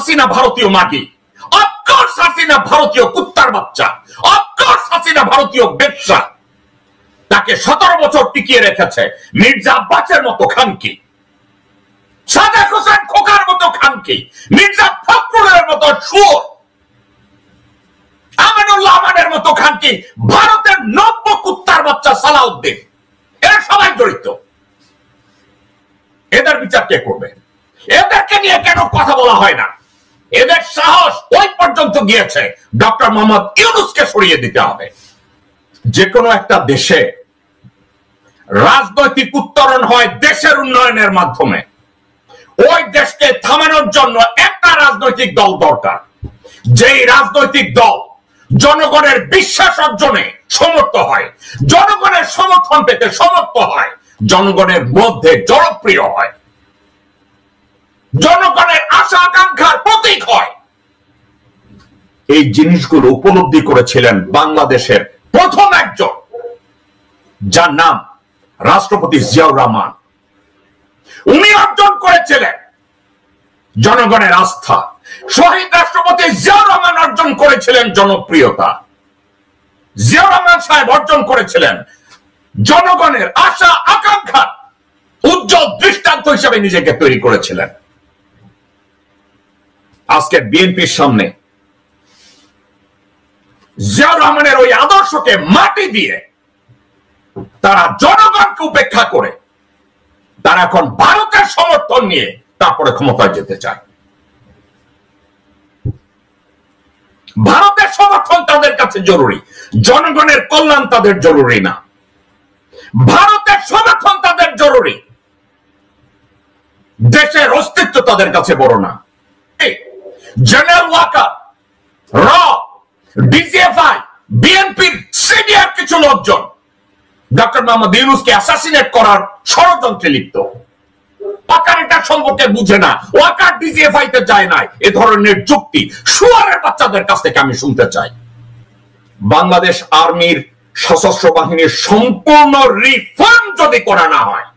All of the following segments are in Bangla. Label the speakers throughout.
Speaker 1: হাসিনা ভারতীয় মাগি, অফকোর্স হাসিনা ভারতীয় কুত্তার বাচ্চা, অফকোর্স হাসিনা ভারতীয় বেশ্যা। তাকে 17 বছর টিকিয়ে রেখেছে মির্জা আব্বাসের মতো খানকি, সাদেক হোসেন খোকার মতো খানকি, মির্জা ফখরুলের মতো শুয়োর, আমিনুল্লাহ আমানের মতো খানকি, ভারতের নব্য কুত্তার বাচ্চা সালাউদ্দিন, এরা সবাই জড়িত। এদের বিচার কে করবে? এদেরকে নিয়ে কেন কথা বলা হয় না? এদের সাহস ওই পর্যন্ত গিয়েছে ডক্টর মোহাম্মদ ইউনূসকে সরিয়ে দিতে হবে। যে কোনো একটা দেশে রাজনৈতিক উত্তরণ হয় দেশের উন্নয়নের মাধ্যমে। ওই দেশকে থামানোর জন্য একটা রাজনৈতিক দল দরকার, যেই রাজনৈতিক দল জনগণের বিশ্বাস অর্জনে সমর্থ হয়, জনগণের সমর্থন পেতে সমর্থ হয়, জনগণের মধ্যে জনপ্রিয় হয়, জনগণের আশা আকাঙ্ক্ষার প্রতীক হয়। এই জিনিসগুলো উপলব্ধি করেছিলেন বাংলাদেশের প্রথম একজন, যার নাম রাষ্ট্রপতি জিয়াউর রহমান। উনি অর্জন করেছিলেন জনগণের আস্থা। শহীদ রাষ্ট্রপতি জিয়াউর রহমান অর্জন করেছিলেন জনপ্রিয়তা। জিয়াউর রহমান সাহেব অর্জন করেছিলেন জনগণের আশা আকাঙ্ক্ষা উজ্জ্বল দৃষ্টান্ত হিসেবে নিজেকে তৈরি করেছিলেন। আজকে বিএনপির সামনে জিয়াউর রহমানের ওই আদর্শকে মাটি দিয়ে তারা জনগণকে উপেক্ষা করে তারা এখন ভারতের সমর্থন নিয়ে তারপরে ক্ষমতায় যেতে চায়। ভারতের সমর্থন তাদের কাছে জরুরি, জনগণের কল্যাণ তাদের জরুরি না। ভারতের সমর্থন তাদের জরুরি, দেশের অস্তিত্ব তাদের কাছে বড় না। জেনারেল ওয়াকার, র, ডিজিএফআই, বিএনপির সিনিয়র কিছু লোকজন ডক্টর মোহাম্মদ ইউনূসকে অ্যাসাসিনেট করার ষড়যন্ত্রে লিপ্ত। ওয়াকার এটা সম্পর্কে বুঝে না, ওয়াকার ডিজিএফআই তে যায় না। এ ধরনের যুক্তি শুয়ারের বাচ্চাদের কাছ থেকে আমি শুনতে চাই। বাংলাদেশ আর্মির সশস্ত্র বাহিনীর সম্পূর্ণ রিফর্ম যদি করা না হয়,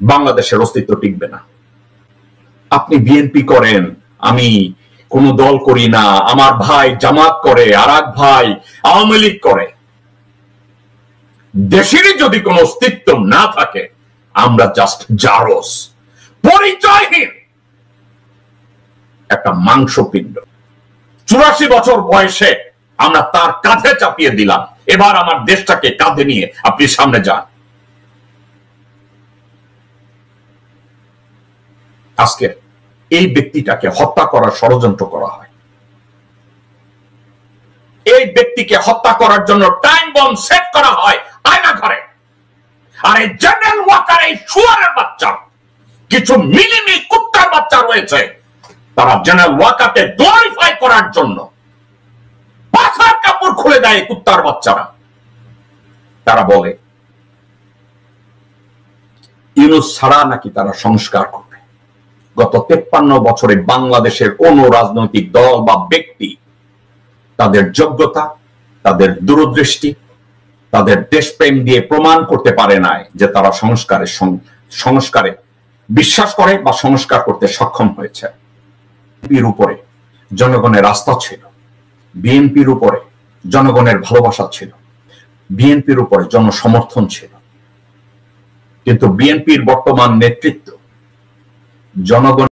Speaker 1: বাংলাদেশের অস্তিত্ব টিকবে না। আপনি বিএনপি করেন, আমি কোন দল করি না, আমার ভাই জামাত করে, আর এক ভাই আওয়ামী লীগ করে। দেশেরই যদি কোনো অস্তিত্ব না থাকে, আমরা জাস্ট জারস, পরিচয়হীন একটা মাংসপিণ্ড। 84 বছর বয়সে আমরা তার কাঁধে চাপিয়ে দিলাম, এবার আমার দেশটাকে কাঁধে নিয়ে আপনি সামনে যান। আজকে এই ব্যক্তিটাকে হত্যা করার ষড়যন্ত্র করা হয়। এই ব্যক্তিকে হত্যা করার জন্য টাইম বম্ব সেট করা হয় আয়না ঘরে। আর এই জেনারেল ওয়াকার, এই শুয়ারের বাচ্চা, কিছু মিলিমি কুত্তার বাচ্চা রয়েছে, তারা জেনারেল ওয়াকারকে গ্লোরিফাই করার জন্য পাছার কাপড় খুলে দেয়। কুত্তার বাচ্চারা তারা বলে ইউনূস ছাড়া নাকি তারা সংস্কার করবে। গত 53 বছরে বাংলাদেশের কোন রাজনৈতিক দল বা ব্যক্তি তাদের যোগ্যতা, তাদের দূরদৃষ্টি, তাদের দেশপ্রেম দিয়ে প্রমাণ করতে পারে নাই যে তারা সংস্কারে বিশ্বাস করে বা সংস্কার করতে সক্ষম হয়েছে। বিএনপির উপরে জনগণের আস্থা ছিল, বিএনপির উপরে জনগণের ভালোবাসা ছিল, বিএনপির উপরে জনসমর্থন ছিল। কিন্তু বিএনপির বর্তমান নেতৃত্ব জনগণ